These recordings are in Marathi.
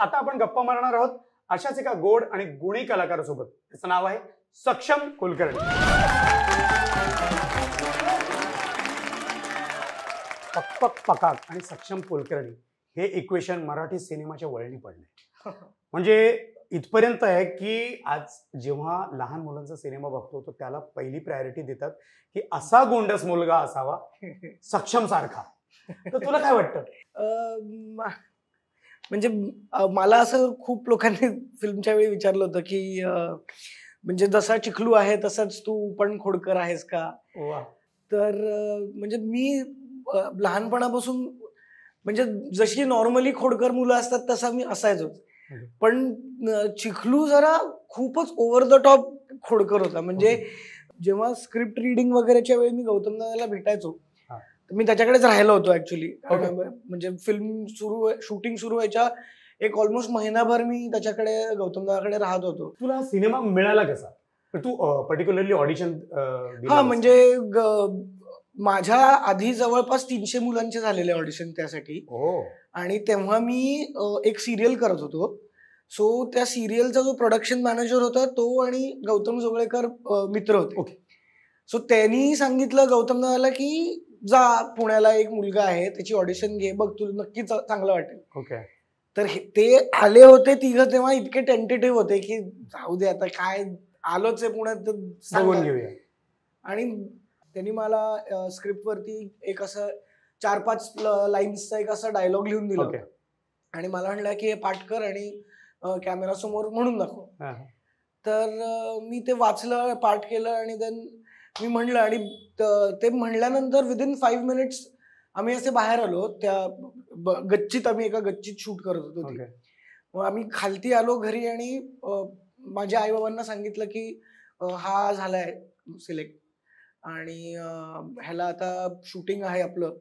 आता आपण गप्पा मारणार आहोत अशाच एका गोड आणि गुणी कलाकारासोबत. त्याचं नाव आहे सक्षम कुलकर्णी. पकपक पकाक आणि सक्षम कुलकर्णी हे इक्वेशन मराठी सिनेमाच्या वळणी पडले. म्हणजे इथपर्यंत आहे की आज जेव्हा लहान मुलांचा सिनेमा बघतो तो त्याला पहिली प्रायोरिटी देतात की असा गोंडस मुलगा असावा सक्षम सारखा. तर तुला काय वाटतं? म्हणजे मला असं खूप लोकांनी फिल्मच्या वेळी विचारलं होतं की म्हणजे जसा चिखलू आहे तसाच तू पण खोडकर आहेस का. तर म्हणजे मी लहानपणापासून म्हणजे जशी नॉर्मली खोडकर मुलं असतात तसा मी असायचोच. पण चिखलू जरा खूपच ओव्हर द टॉप खोडकर होता. म्हणजे जेव्हा स्क्रिप्ट रिडिंग वगैरेच्या वेळी मी गौतम दादाला भेटायचो मी त्याच्याकडेच राहिलो होतो ऍक्च्युली. म्हणजे फिल्म शूटिंग सुरू व्हायच्या एक ऑलमोस्ट महिनाभर मी त्याच्याकडे गौतम दादाकडे राहत होतो. तुला सिनेमा मिळाला कसा? तू पर्टिक्युलरली ऑडिशन? हा म्हणजे माझ्या आधी जवळपास 300 मुलांचे झालेले ऑडिशन त्यासाठी. आणि तेव्हा मी एक सिरियल करत होतो. सो त्या सिरियलचा जो प्रोडक्शन मॅनेजर होता तो आणि गौतम जोगळेकर मित्र होते. सो त्यांनी सांगितलं गौतम दादाला की जा पुण्याला एक मुलगा आहे त्याची ऑडिशन घे बघ तुला नक्की चांगलं वाटेल. तर ते आले होते तिघं तेव्हा इतके टेंटेटिव्ह होते की जाऊ दे आता काय आलोच आहे पुण्यात तर सांगून घेऊया. आणि त्यांनी मला स्क्रिप्ट वरती एक असं 4-5 लाईन्सचा एक असा डायलॉग लिहून दिला होता आणि मला म्हणलं की हे पाठ कर आणि कॅमेरा समोर म्हणून दाखव. तर मी ते वाचलं पाठ केलं आणि देन मी म्हणलं आणि ते म्हणल्यानंतर विदिन 5 मिनिट्स आम्ही असे बाहेर आलो. त्या गच्चीत आम्ही एका गच्चीत शूट करत होतो. मग आम्ही खालती आलो घरी आणि माझ्या आई बाबांना सांगितलं की हा झालाय सिलेक्ट आणि ह्याला आता शूटिंग आहे आपलं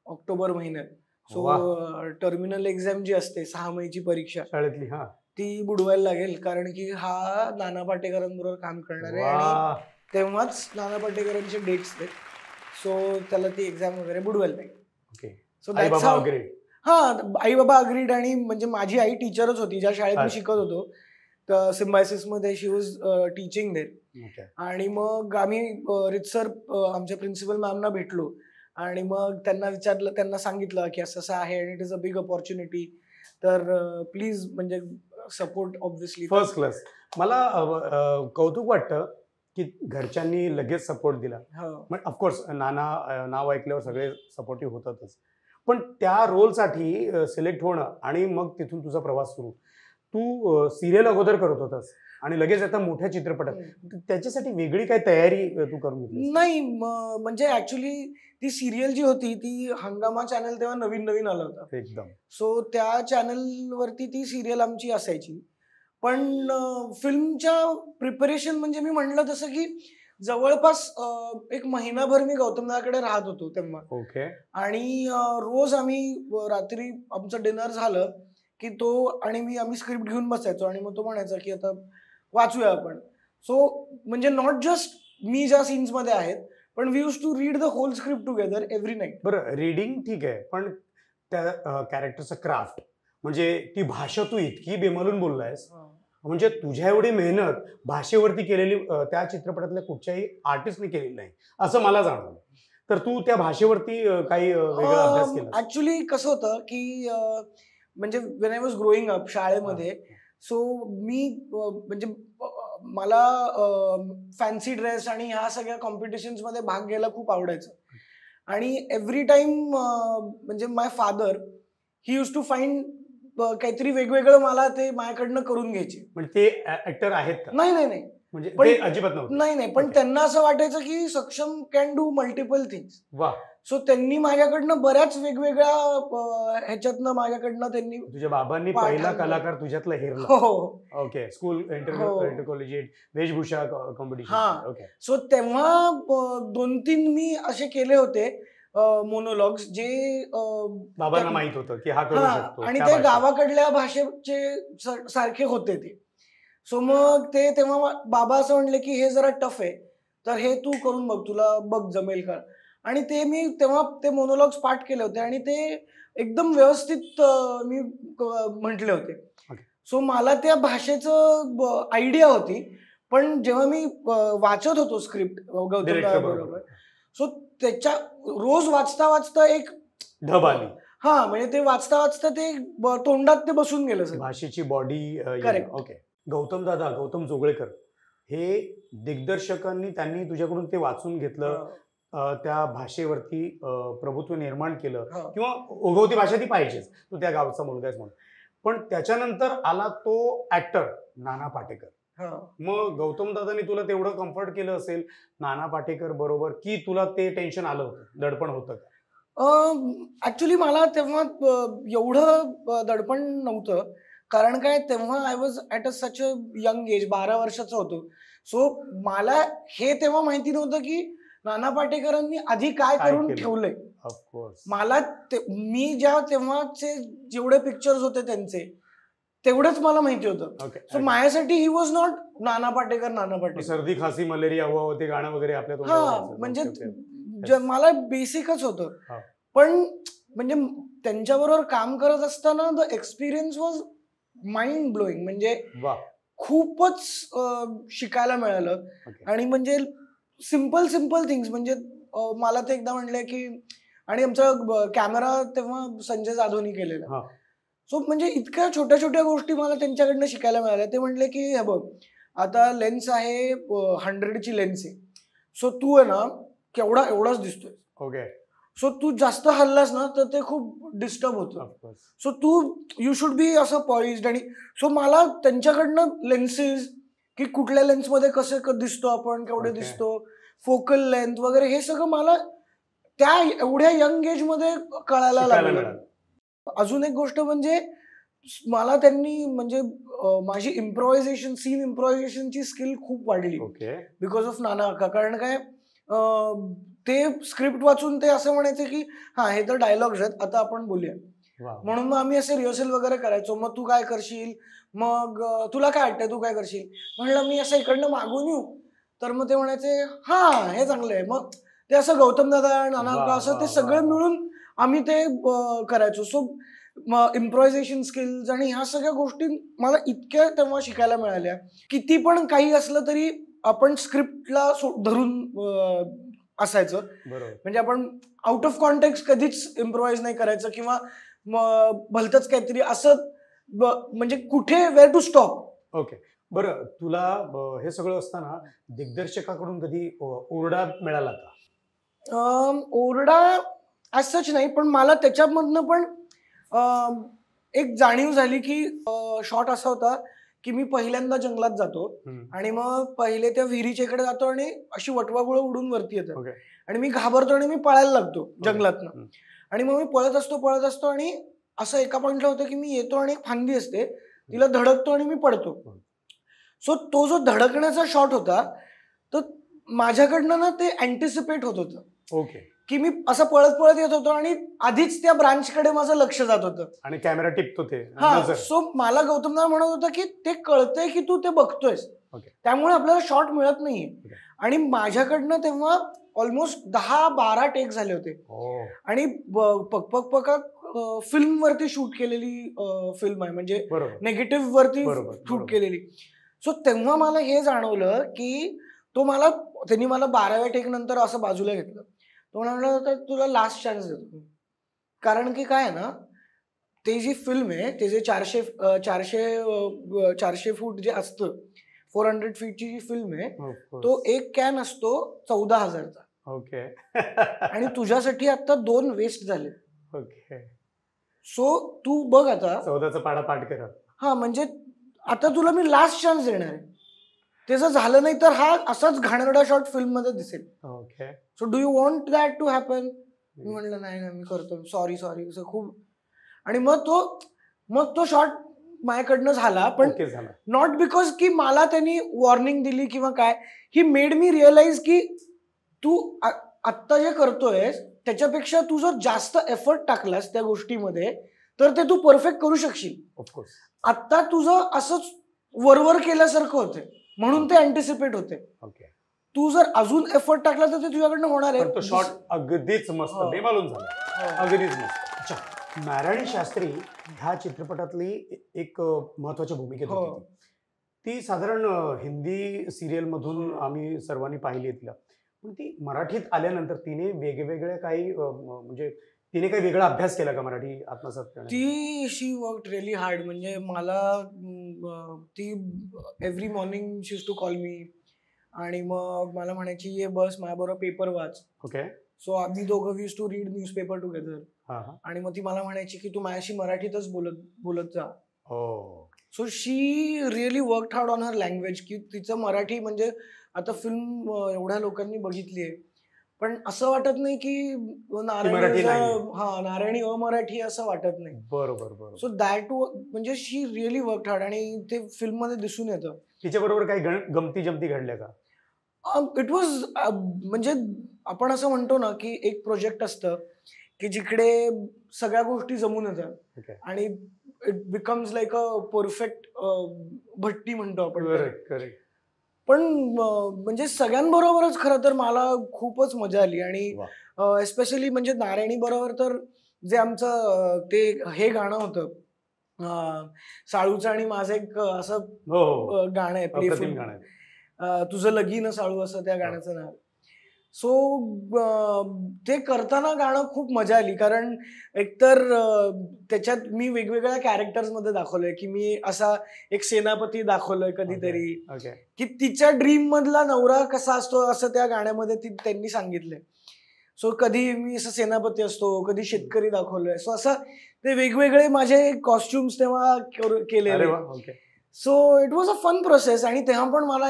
ऑक्टोबर महिन्यात. सो टर्मिनल एक्झाम जी असते 6 महिन्याची परीक्षा शाळेतली ती बुडवायला लागेल कारण की हा नाना पाटेकरांबरोबर काम करणार आहे आणि तेव्हाच नाना पाटेकरांचे डेट्स आहेत. सो त्याला ती एक्झाम वगैरे बुडवायला लागेल. सो आई बाबा अग्रीड. आणि म्हणजे माझी आई टीचरच होती ज्या शाळेत मी शिकत होतो सिम्बायसिस मध्ये. शी वॉज टीचिंग देअर. आणि मग आम्ही रितसर आमच्या प्रिन्सिपल मॅमना भेटलो आणि मग त्यांना विचारलं त्यांना सांगितलं की असं आहे आणि it is a big opportunity तर प्लीज म्हणजे सपोर्ट ऑब्व्हियसली. First class. मला कौतुक वाटतं की घरच्यांनी लगेच सपोर्ट दिला. ऑफकोर्स नाना नाव ऐकल्यावर सगळे सपोर्टिव्ह होतातच. पण त्या रोलसाठी सिलेक्ट होणं आणि मग तिथून तुझा प्रवास सुरू. तू सिरियल अगोदर करत होतास आणि लगेच आता मोठ्या चित्रपटात त्याच्यासाठी वेगळी काय तयारी तू करून घेतली? नाही म्हणजे ऍक्च्युली ती सिरियल जी होती ती हंगामा चॅनल तेव्हा नवीन आला होता एकदम. सो त्या चॅनल वरती ती सिरियल आमची असायची. पण फिल्मच्या प्रिपरेशन म्हणजे मी म्हणलं तसं की जवळपास एक महिनाभर मी गौतम दादाकडे राहत होतो तेव्हा. आणि रोज आम्ही रात्री आमचं डिनर झालं की तो आणि आम्ही स्क्रिप्ट घेऊन बसायचो आणि मग तो म्हणायचा की आता वाचूया आपण. सो म्हणजे नॉट जस्ट मी ज्या सीन्स मध्ये आहेत पण we use to read the whole script together every night. बरं रीडिंग ठीक आहे पण त्या कॅरेक्टरचं क्राफ्ट म्हणजे ती भाषा तू इतकी बेमालून बोललायस म्हणजे तुझ्या एवढी मेहनत भाषेवरती केलेली त्या चित्रपटातल्या कुठच्याही आर्टिस्टने केलेली नाही असं मला जाणवलं. तर तू त्या भाषेवरती काही वेगळा अभ्यास केला? ऍक्च्युली कसं होतं की म्हणजे when I was growing up शाळेमध्ये सो मी म्हणजे मला फॅन्सी ड्रेस आणि ह्या सगळ्या कॉम्पिटिशन्स मध्ये भाग घ्यायला खूप आवडायचं. आणि एव्हरी टाइम म्हणजे my father he use to find काहीतरी वेगवेगळं मला ते माझ्याकडनं करून घ्यायचे. म्हणजे ते ऍक्टर आहेत का? नाही म्हणजे ते अजिबात नव्हतं. नाही पण त्यांना असं वाटायचं की सक्षम can do multiple things. So त्यांनी माझ्याकडनं बऱ्याच वेगवेगळ्या ह्याच्यातनं माझ्याकडनं त्यांनी. तुझ्या बाबांनी पहिला कलाकार तुझ्यातला हेरला? ओके. स्कूल इंटर कॉलेजिएट वेशभूषा कॉम्पिटिशन. सो तेव्हा 2-3 मी असे केले होते मोनोलॉग्स जे बाबांना माहित होतं की हा करू शकतो आणि ते गावाकडल्या भाषेचे सारखे होते ते. सो मग ते तेव्हा बाबा असं म्हणले की हे जरा टफ आहे तर हे तू करून बघ तुला बघ जमेल का. आणि ते मी तेव्हा ते मोनोलॉग्स पाठ केले होते आणि ते एकदम व्यवस्थित मी म्हटले होते. सो मला त्या भाषेचं आयडिया होती, पण जेव्हा मी वाचत होतो स्क्रिप्ट गौतम बरोबर, सो त्याच्या रोज वाचता वाचता एक ढब आली. हा, म्हणजे ते वाचता वाचता ते तोंडात ते बसून गेलं सर. भाषेची body. Correct. Okay. Gautam Joglekar हे दिग्दर्शकांनी त्यांनी तुझ्याकडून ते वाचून घेतलं, त्या भाषेवरती प्रभुत्व निर्माण केलं, किंवा ओघवती भाषा ती पाहिजेच, तू त्या गावचा मुलगा आहेस म्हणून. पण त्याच्यानंतर आला तो ऍक्टर नाना पाटेकर. मग गौतम दादांनी तुला तेवढं कम्फर्ट केलं असेल नाना पाटेकर बरोबर, की तुला ते टेन्शन आलं होतं, दडपण होतं का? ऍक्च्युली मला तेव्हा एवढं दडपण नव्हतं, कारण काय तेव्हा I was at such a young age, 12 वर्षाचा होतो. सो मला हे तेव्हा माहिती नव्हतं की नाना पाटेकरांनी आधी काय करून ठेवलंय. मला मी तेव्हाचे जेवढे पिक्चर्स होते त्यांचे तेवढंच मला माहिती होतं. सो माझ्यासाठी he was not Nana Patekar. सर्दी खासी मलेरिया हुआ होते गाणं वगैरे आपल्या हा, म्हणजे मला बेसिकच होतं. पण म्हणजे त्यांच्याबरोबर काम करत असताना the experience was mind blowing. म्हणजे खूपच शिकायला मिळालं. आणि म्हणजे सिम्पल थिंग्स, म्हणजे मला ते एकदा म्हणले की, आणि आमचा कॅमेरा तेव्हा संजय जाधवनी केलेला. सो म्हणजे इतक्या छोट्या छोट्या गोष्टी मला त्यांच्याकडनं शिकायला मिळाल्या. ते म्हणले की हे बघ, आता लेन्स आहे 100ची लेन्स आहे, सो तू आहे ना एवढाच दिसतोय. ओके. सो तू जास्त हल्लास ना तर ते खूप डिस्टर्ब होतं. सो यू शुड बी असं पॉइज्ड. आणि सो मला त्यांच्याकडनं लेन्सेस, की कुठल्या लेन्समध्ये कसं दिसतो आपण, केवढे दिसतो, फोकल लेंथ वगैरे, हे सगळं मला त्या एवढ्या यंग एज मध्ये कळायला लागलं. अजून एक गोष्ट म्हणजे मला त्यांनी म्हणजे माझी सीन इम्प्रोव्हायझेशनची स्किल खूप वाढली बिकॉज ऑफ नाना अक्का. कारण काय ते स्क्रिप्ट वाचून ते असं म्हणायचे की हा, हे तर डायलॉग्स आहेत, आता आपण बोलूया. म्हणून मग आम्ही असे रिहर्सल वगैरे करायचो. मग तू काय करशील, मग तुला काय वाटतंय, तू काय करशील. म्हणलं मी असं इकडनं मागून येऊ, तर मग ते म्हणायचे हा, हे चांगलं आहे. मग ते असं गौतम दादा, नाना अक्का, असं ते सगळं मिळून आम्ही ते करायचो. सो इम्प्रोव्हायझेशन स्किल्स आणि ह्या सगळ्या गोष्टी मला इतक्या तेव्हा शिकायला मिळाल्या. किती पण काही असलं तरी आपण स्क्रिप्टला धरून असायचं. म्हणजे आपण आउट ऑफ कॉन्टेक्स्ट कधीच इम्प्रोव्हाइज नाही करायचं, किंवा भलतंच काहीतरी असं, म्हणजे कुठे वेअर टू स्टॉप. ओके. बरं, तुला हे सगळं असताना दिग्दर्शकाकडून कधी ओरडा मिळाला का? ओरडा ॲज सच नाही, पण मला त्याच्यामधनं पण एक जाणीव झाली की शॉट असा होता की मी पहिल्यांदा जंगलात जातो आणि मग पहिले त्या विहिरीच्या इकडे जातो आणि अशी वटवागुळं उडून वरती येतात आणि मी घाबरतो आणि मी पळायला लागतो जंगलातनं. आणि मग मी पळत असतो आणि असं एका पॉइंटला होतं की मी येतो आणि एक फांदी असते, तिला धडकतो आणि मी पडतो. सो तो जो धडकण्याचा शॉट होता तर माझ्याकडनं ना ते अँटिसिपेट होत होतं. ओके. की मी असं पळत येत होतो आणि आधीच त्या ब्रांचकडे माझं लक्ष जात होतं आणि कॅमेरा टिपतो ते. हा, सो मला गौतमदा म्हणत होता की ते कळतंय की तू ते बघतोयस, त्यामुळे आपल्याला शॉट मिळत नाहीये. आणि माझ्याकडनं तेव्हा ऑलमोस्ट 10-12 टेक झाले होते. आणि पक फिल्म वरती शूट केलेली फिल्म आहे, म्हणजे नेगेटिव्ह वरती शूट केलेली. सो तेव्हा मला हे जाणवलं की त्यांनी मला 12व्या टेक नंतर असं बाजूला घेतलं. तो म्हणाला तुला लास्ट चान्स देतो, कारण की काय ना, ते जी फिल्म आहे ते जे 400 फूट जे असतं, 400 फीटची जी फिल्म आहे, तो एक कॅन असतो 14,000चा. ओके. आणि तुझ्यासाठी आता 2 वेस्ट झाले. ओके. सो तू बघ आता 14चा पाढा पाठ कर. हा, म्हणजे आता तुला मी लास्ट चान्स देणार आहे. ते जर झालं नाही तर हा असाच घाणेरडा शॉट फिल्म मध्ये दिसेल. Okay. So do you want that to happen. मी म्हणलं नाही मी करतो, सॉरी असं खूप. आणि मग तो शॉट माझ्याकडनं झाला, पण नॉट बिकॉज की मला त्यांनी वॉर्निंग दिली किंवा काय. ही मेड मी रिअलाइज की तू आत्ता जे करतोयस त्याच्यापेक्षा तू जर जास्त एफर्ट टाकलास त्या गोष्टीमध्ये तर ते तू परफेक्ट करू शकशील. ऑफकोर्स. आत्ता तुझं असंच वरवर केल्यासारखं होतंय, म्हणून ते अँटिसिपेट होते. तू जर अजून एफर्ट टाकला तर ते तुझ्याकडनं होणार आहे. शॉट अगदीच मस्त, बेमालूम झाला, अगदीच मस्त. अच्छा, नारायणी शास्त्री ह्या चित्रपटातली एक महत्वाची भूमिकेत हो. होती ती साधारण हिंदी सिरियल मधून आम्ही सर्वांनी पाहिली आहे तिला. पण ती मराठीत आल्यानंतर तिने वेगवेगळ्या काही म्हणजे तिने काही वेगळा अभ्यास केला का मराठी आत्मसात करण्यासाठी? ती शी वर्क रिअली हार्ड. म्हणजे मला ती every morning she use to call me आणि मग मला म्हणायची ये बस माझ्याबरोबर पेपर वाच. ओके. सो आम्ही दोघं use to read newspaper together. हा हा. आणि मग ती मला म्हणायची की तू माझ्याशी मराठीतच बोलत बोलत जा. हो. So she really work hard on her language. की तिचं मराठी म्हणजे आता फिल्म एवढ्या लोकांनी बघितली आहे पण असं वाटत नाही की मराठी नारायणी नाहीये. हा नारायणी अमराठी असं वाटत नाही. बरोबर बरोबर. सो दॅट म्हणजे शी रिअली वर्क हार्ड आणि ते फिल्म मध्ये दिसून येतं. तिच्याबरोबर काही गमती जमती घडल्या का? इट वॉज म्हणजे आपण असं म्हणतो ना की एक प्रोजेक्ट असतं की जिकडे सगळ्या गोष्टी जमून येतात ओके. आणि it becomes like a perfect भट्टी म्हणतो आपण. Correct correct. पण म्हणजे सगळ्यांबरोबरच खरं तर मला खूपच मजा आली आणि वा. एस्पेशली म्हणजे नारायणी बरोबर तर जे आमचं ते हे गाणं होतं साळूचं आणि माझं एक असं हो हो. गाणं आहे प्लेफुल. अप्रतिम गाणं आहे. तुझं लगीन साळू असं त्या गाण्याचं नाव. सो ते करताना गाणं खूप मजा आली कारण एकतर त्याच्यात मी वेगवेगळ्या कॅरेक्टर्स मध्ये दाखवलंय की मी असा एक सेनापती दाखवलोय कधीतरी ओके. की तिच्या ड्रीम मधला नवरा कसा असतो असं त्या गाण्यामध्ये त्यांनी सांगितलंय. सो कधी मी असं सेनापती असतो कधी शेतकरी दाखवलोय. सो असं ते वेगवेगळे माझे कॉस्ट्युम्स तेव्हा केलेले. अरे वा. Okay. So it was a fun process. आणि तेव्हा पण मला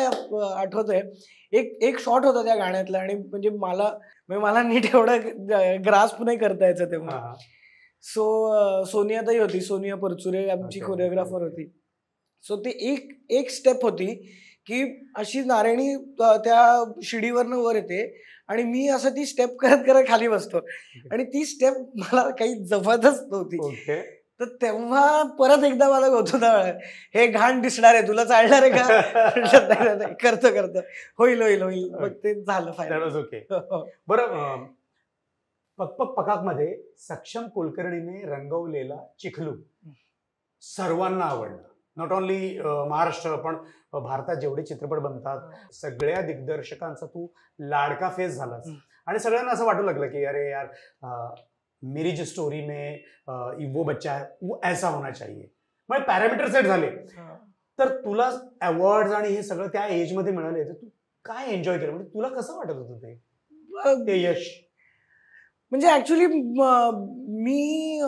आठवतंय एक शॉट होता त्या गाण्यातला आणि म्हणजे मला नीट एवढं ग्रास्प नाही करता यायचं तेव्हा. हा हा. सो सोनियाताई होती, सोनिया परचुरे आमची Okay, कोरिओग्राफर okay. होती. सो ते एक स्टेप होती की अशी नारायणी त्या शिडीवरनं वर येते आणि मी असं ती स्टेप करत करत खाली बसतो आणि ती स्टेप मला काही जमतच नव्हती. ओके. तर तेव्हा परत एकदा मला गौतम हे घाण दिसणार आहे तुला चालणार आहे का? म्हटलं, "नाही, नाही, करतो होईल होईल होईल." मग ते झालं That फायनल. was okay. बरं, पक पक पकाक मध्ये सक्षम कुलकर्णीने रंगवलेला चिखलू सर्वांना आवडला. नॉट ओनली महाराष्ट्र पण भारतात जेवढे चित्रपट बनतात सगळ्या दिग्दर्शकांचा तू लाडका फेस झालास आणि सगळ्यांना असं वाटू लागलं की अरे यार मेरी जो स्टोरी में वो बच्चा है वो ऐसा होना चाहिए. म्हणजे पॅरामीटर सेट झाले. तर तुला अवॉर्ड आणि हे सगळं त्या एज मध्ये मिळाले तर तू काय एन्जॉय केलं म्हणजे तुला कसं वाटत होतं ते यश? म्हणजे ऍक्च्युली मी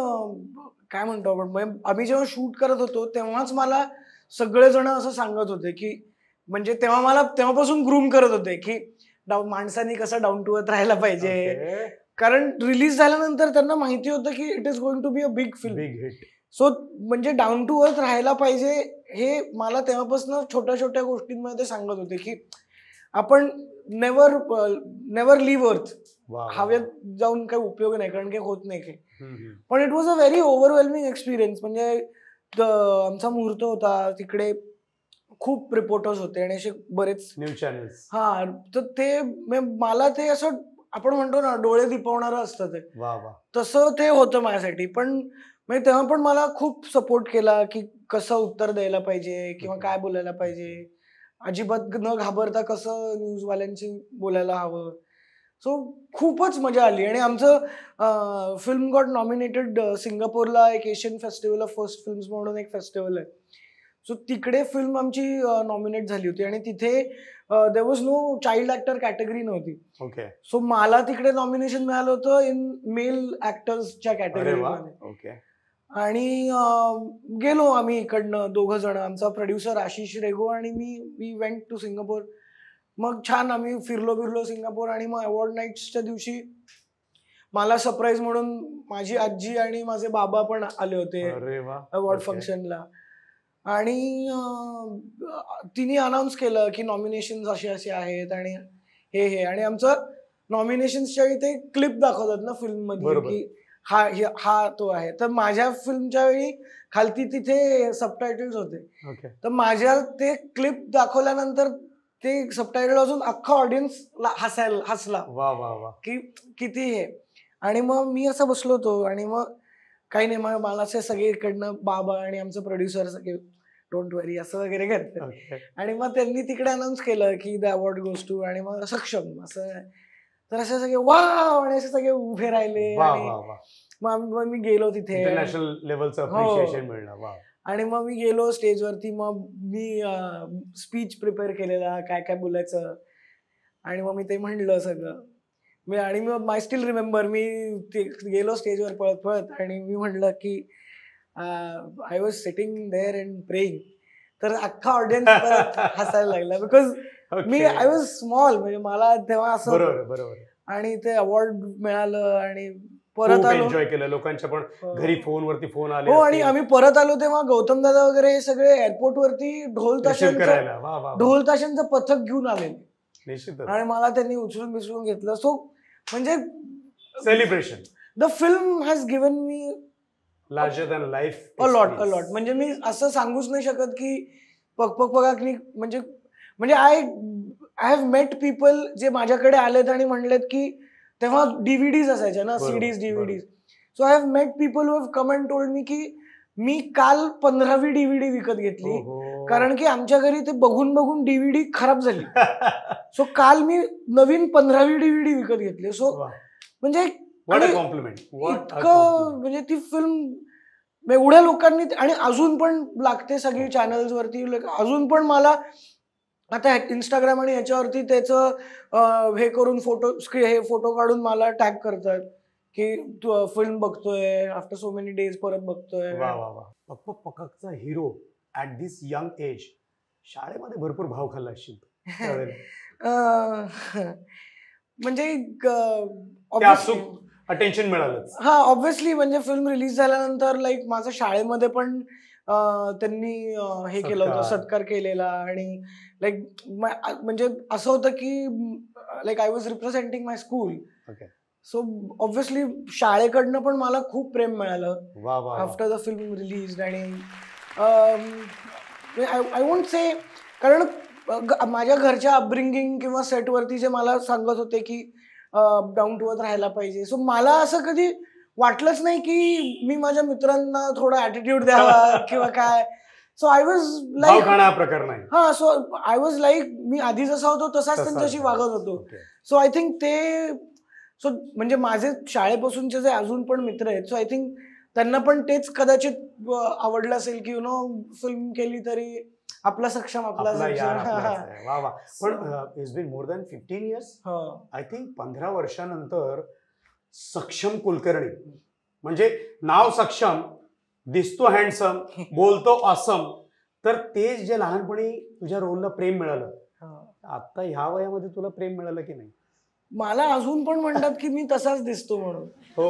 काय म्हणतो आपण म्हणजे आम्ही जेव्हा शूट करत होतो तेव्हाच मला सगळेजण असं सांगत होते की म्हणजे तेव्हापासून ग्रूम करत होते की माणसांनी कसं डाऊन टू अर्थ राहायला पाहिजे. Okay. कारण रिलीज झाल्यानंतर त्यांना माहिती होतं की it is going to be a big film. Big hit. So म्हणजे डाऊन टू अर्थ राहायला पाहिजे हे मला तेव्हापासून छोट्या छोट्या गोष्टींमध्ये ते सांगत होते की आपण नेव्हर लिव्ह अर्थ. हवेत जाऊन काही उपयोग नाही कारण काही होत नाही काही. पण it was a very overwhelming experience. म्हणजे आमचा मुहूर्त होता तिकडे खूप रिपोर्टर्स होते आणि असे बरेच न्यूज चॅनल्स. हा तर ते मला ते असं आपण म्हणतो ना डोळे दिपवणारं असतं ते. वा वा. तसं ते होतं माझ्यासाठी. पण म्हणजे तेव्हा पण मला खूप सपोर्ट केला की कसं उत्तर द्यायला पाहिजे किंवा काय बोलायला पाहिजे. अजिबात न घाबरता कसं न्यूजवाल्यांशी बोलायला हवं. सो खूपच मजा आली आणि आमचं फिल्म गॉट नॉमिनेटेड सिंगापूरला एक Asian festival of first films म्हणून एक फेस्टिवल आहे. सो तिकडे फिल्म आमची नॉमिनेट झाली होती आणि तिथे there was no child actor category नव्हती. ओके. सो मला तिकडे नॉमिनेशन मिळालं होतं इन मेल ऍक्टर्सच्या कॅटेगरीमध्ये. ओके. आणि गेलो आम्ही इकडनं दोघं जण आमचा प्रोड्युसर आशिष रेगो आणि वी वेंट टू सिंगापूर. मग छान आम्ही फिरलो सिंगापूर आणि मग अवॉर्ड नाईट्सच्या दिवशी मला सरप्राईज म्हणून माझी आजी आणि माझे बाबा पण आले होते अवॉर्ड फंक्शनला. आणि तिने अनाऊन्स केलं की नॉमिनेशन असे असे आहेत आणि हे आणि आमचं नॉमिनेशन्सच्या वेळी ते क्लिप दाखवतात ना फिल्म मध्ये की हा तो आहे. तर माझ्या फिल्मच्या वेळी खालती तिथे सबटायटल्स होते. तर माझ्या ते क्लिप दाखवल्यानंतर ते सबटायटल अजून अख्खा ऑडियन्स हसला वा वा वा की किती हे. आणि मग मी असं बसलो होतो आणि मग काही नाही, मला असे सगळीकडनं बाबा आणि आमचं प्रोड्युसर सगळे डोंट वरी असं वगैरे करतात. आणि मग त्यांनी तिकडे अनाऊन्स केलं की द अवॉर्ड गोज टू, आणि मग सक्षम असं. तर असे सगळे वाव आणि असे सगळे उभे राहिले. आणि मग मी गेलो तिथे, इंटरनॅशनल लेवलचं अप्रिशिएशन मिळलं. आणि मग मी गेलो स्टेजवरती. मग मी स्पीच प्रिपेअर केलेला, काय काय बोलायचं, आणि मग मी ते म्हणलं सगळं. आणि मग माय स्टील रिमेंबर, मी गेलो स्टेजवर पळत पळत, आणि मी म्हणलं की I was sitting there and praying. तर अख्खा ऑडियन्स हसायला लागला, बिकॉज मी आय वॉज स्मॉल, म्हणजे मला तेव्हा असं. बरोबर. आणि ते अवॉर्ड मिळालं, आणि परत आलो, एन्जॉय केलं. लोकांच्या पण घरी फोनवरती फोन आले. हो, आणि आम्ही परत आलो तेव्हा गौतम दादा वगैरे हे सगळे एअरपोर्ट वरती ढोल ताशांचं पथक घेऊन आले. आणि मला त्यांनी उचलून बिचलून घेतलं. सो म्हणजे celebration. The film has given me larger than life a lot. म्हणजे मी असं सांगूच नाही शकत की पगाकनी, म्हणजे आय हॅव मेट पीपल जे माझ्याकडे आलेत आणि म्हणलेत की तेव्हा डीव्हीडीज असायच्या ना, CDs DVDs. So I have met people who have come and told me की मी काल 15वी डीव्हीडी विकत घेतली, कारण की आमच्या घरी ते बघून बघून डीव्हीडी खराब झाली. सो काल मी नवीन 15वी डीव्हीडी विकत घेतली. सो म्हणजे इतकं, म्हणजे ती फिल्म एवढ्या लोकांनी, आणि अजून पण लागते सगळी चॅनल्स वरती. अजून पण मला आता इंस्टाग्राम आणि याच्यावरती त्याचं हे करून फोटो काढून मला टॅग करतात की तू फिल्म बघतोय आफ्टर सो मेनी डेज, परत बघतोय. पकाचा hero at this young age. शाळेमध्ये भरपूर भाव खाल्ला असशील. म्हणजे अटेन्शन मिळालं. हा, ऑब्व्हियसली. म्हणजे फिल्म रिलीज झाल्यानंतर लाईक माझं शाळेमध्ये पण त्यांनी हे केलं होतं, सत्कार केलेला. आणि लाईक म्हणजे असं होतं की like I was representing my school. So obviously शाळेकडनं पण मला खूप प्रेम मिळालं आफ्टर द फिल्म रिलीज. आणि आय वोंट से, कारण माझ्या घरच्या अपब्रिंगिंग किंवा सेटवरती जे मला सांगत होते की डाऊन टू अर्थ राहायला पाहिजे. सो मला असं कधी वाटलंच नाही की मी माझ्या मित्रांना थोडा ऍटिट्यूड द्यावा किंवा काय. सो आय वॉज लाईक, हा, सो आय वॉज लाईक, मी आधी जसा होतो तसाच त्यांच्याशी वागत होतो. सो आय थिंक ते, सो म्हणजे माझे शाळेपासूनचे जे अजून पण मित्र आहेत, सो आय थिंक त्यांना पण तेच कदाचित आवडलं असेल की फिल्म केली तरी आपला सक्षम, आपला पण it's been more than 15 years. I think 15 वर्षानंतर सक्षम कुलकर्णी, म्हणजे नाव सक्षम, दिसतो हँडसम, बोलतो ऑसम, तर तेच जे लहानपणी तुझ्या रोलला प्रेम मिळालं, आता ह्या वयामध्ये तुला प्रेम मिळालं की नाही? मला अजून पण म्हणतात की मी तसाच दिसतो म्हणून. हो,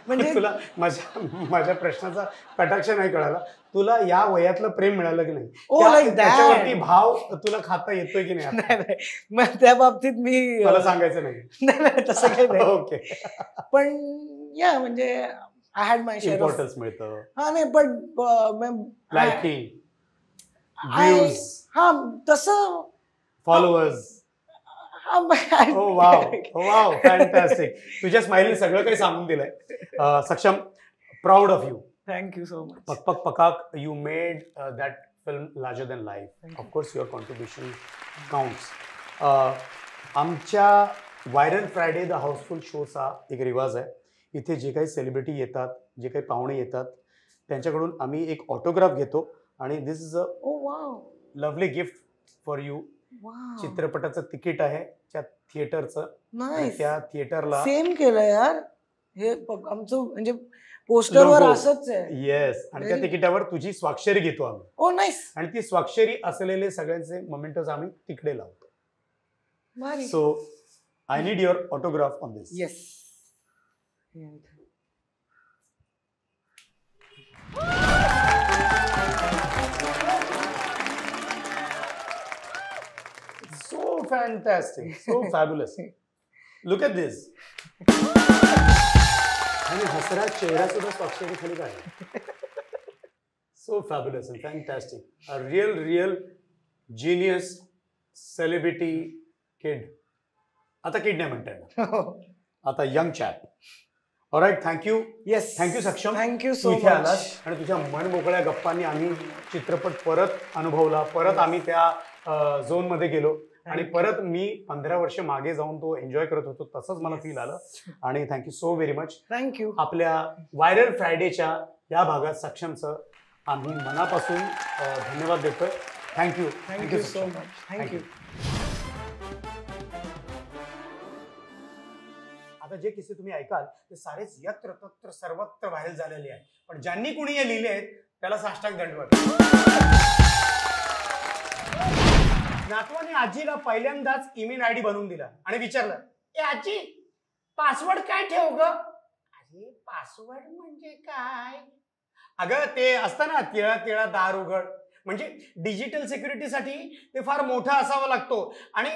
म्हणजे तुला माझ्या प्रश्नाचा कटाक्ष नाही कळाला. तुला या वयातलं प्रेम मिळालं की नाही? त्याच्यावरती भाव तुला खाता येतोय की नाही? त्या बाबतीत मी मला सांगायचं नाही तसं काही नाही. ओके. पण या म्हणजे I had my share importance मिळतं. हा, नाही, पण लाइकिंग, व्ह्यूज, हा, तसं फॉलोअर्स. Wow, fantastic. तुझ्या स्माइलने सगळं काही सांगून दिलंय. Saksham, proud of you. Thank you so much. Pakaak, you made that film larger than life. Of course your contribution counts. आमच्या व्हायरल फ्रायडे द हाऊसफुल शोचा एक रिवाज आहे. इथे जे काही सेलिब्रिटी येतात, जे काही पाहुणे येतात, त्यांच्याकडून आम्ही एक ऑटोग्राफ घेतो, आणि this is a lovely gift for you. चित्रपटाचं तिकीट आहे त्या थिएटरचं. त्या थिएटरला सेम केलं यार, हे आमचं म्हणजे पोस्टरवर असंच आहे. येस, आणि त्या तिकिटावर तुझी स्वाक्षरी घेतो आम्ही. ओ नाईस. आणि ती स्वाक्षरी असलेले सगळ्यांचे मोमेंटोज आम्ही तिकडे लावतो. So I need your autograph on this. Yes. So fantastic, so fabulous. Look at this. आणि हसरा चेहरा सुद्धा स्वाक्षरी खाली काढला. So fabulous and fantastic. A real genius celebrity kid. आता किड नाही म्हणता येणार, आता young chap. All right, thank you. Yes, thank you सक्षम. थँक्यू तू सो इथे आलास आणि तुझ्या मनमोकळ्या गप्पांनी आम्ही चित्रपट परत अनुभवला, परत आम्ही त्या झोनमध्ये गेलो आणि परत मी 15 वर्ष मागे जाऊन तो एन्जॉय करत होतो, तसंच मला फील आलं. आणि thank you so very much. Thank you. आपल्या व्हायरल फ्रायडेच्या या भागात सक्षमचं आम्ही मनापासून धन्यवाद देतोय. Thank you. Thank you so much. Thank you. आता जे किस्से तुम्ही ऐकाल ते सारेच यत्र तत्र सर्वत्र व्हायरल झालेले आहेत, पण ज्यांनी कुणी हे लिहिले आहेत त्याला साष्टांग दंडवत. नातवाने आजीला पहिल्यांदाच ईमेल आयडी बनवून दिला आणि विचारलं, ए आजी, पासवर्ड काय ठेव ग? अरे पासवर्ड म्हणजे काय? अगं ते असतं ना, तिळा तिळा दार उघड, म्हणजे डिजिटल सिक्युरिटीसाठी ते फार मोठा असावा लागतो आणि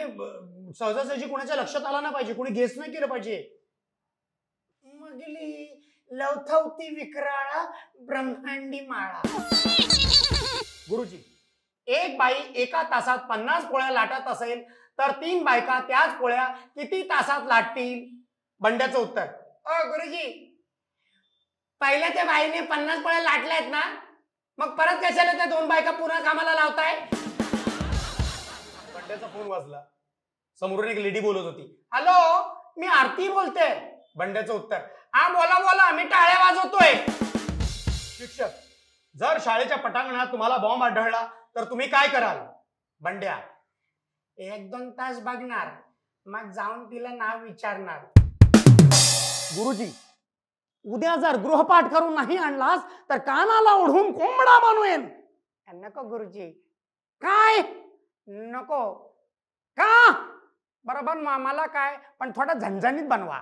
सहजासहजी कुणाच्या लक्षात आला नाही पाहिजे, कुणी गेस नाही केलं पाहिजे. मगली लवथवती विक्राळा ब्रह्मांडी माळा. गुरुजी, एक बाई एका तासात 50 पोळ्या लाटत असेल तर 3 बायका त्याच पोळ्या किती तासात लाटतील? बंड्याचं उत्तर, गुरुजी, पहिल्या त्या बाईने 50 पोळ्या लाटल्या आहेत ना, मग परत कशाला त्या 2 बायका पुन्हा कामाला लावताय? बंड्याचा फोन वाजला. समोरून एक लेडी बोलत होती. हॅलो, मी आरती बोलते. बंड्याचं उत्तर, हा बोला बोला, मी टाळ्या वाजवतोय. शिक्षक, जर शाळेच्या पटांगणात तुम्हाला बॉम्ब आढळला तर तुम्ही काय कराल? बंड्या, 1-2 तास बघणार, मग जाऊन तिला नाव विचारणार. गुरुजी, उद्या जर गृहपाठ करून नाही आणलास तर कानाला ओढून कोंबडा बनवेन. नको गुरुजी. काय नको? का? बरोबर, मला काय, पण थोडा झणझणीत बनवा.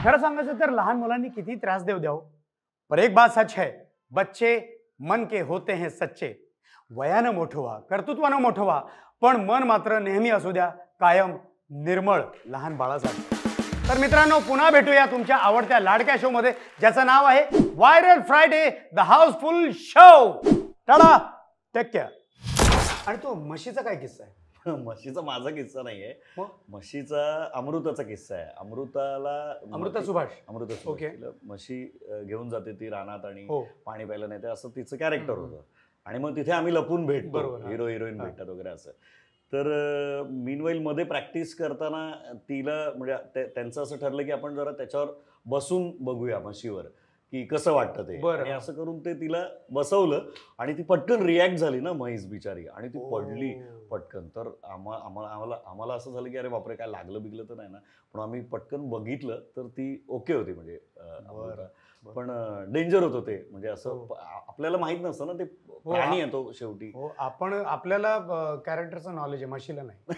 खरं सांगायचं तर लहान मुलांनी किती त्रास द्यावं, पर एक बात सच है, बच्चे मन के होते हैं सच्चे. वयानं मोठं व्हा, कर्तृत्वानं मोठं व्हा, पण मन मात्र नेहमी असू द्या कायम निर्मळ लहान बाळासारखं. तर मित्रांनो, पुन्हा भेटूया तुमच्या आवडत्या लाडक्या शो मध्ये, ज्याचं नाव आहे viral Friday the housefull show. Tata, take care. आणि तो म्हशीचा काय किस्सा आहे? म्हशीचा माझा किस्सा नाहीये, मग? म्हशीचा अमृताचा किस्सा आहे. अमृता सुभाष. अमृता सुभाष. ओके. तिला म्हशी घेऊन जाते ती रानात आणि हो. पाणी प्यायला नेते, असं तिचं कॅरेक्टर होतं. आणि मग तिथे आम्ही लपून भेटतो, बरोबर, हिरो हिरोईन भेटतात वगैरे असं. तर मीनवाईल मध्ये प्रॅक्टिस करताना तिला म्हणजे त्यांचं असं ठरलं की आपण जरा त्याच्यावर बसून बघूया म्हशीवर की कसं वाटतं ते. आणि असं करून ते तिला बसवलं आणि ती पटकन रिॲक्ट झाली ना म्हैस बिचारी, आणि ती पडली पटकन. तर आम्हाला असं झालं की अरे बापरे, काय लागलं बिगलं तर नाही ना, पण आम्ही पटकन बघितलं तर ती ओके होती. म्हणजे पण डेंजर होतं ते, म्हणजे असं आपल्याला माहित नसतं ना, ते प्राणी आहे तो शेवटी. आपल्याला कॅरेक्टरचं नॉलेज आहे, म्हशीला नाही.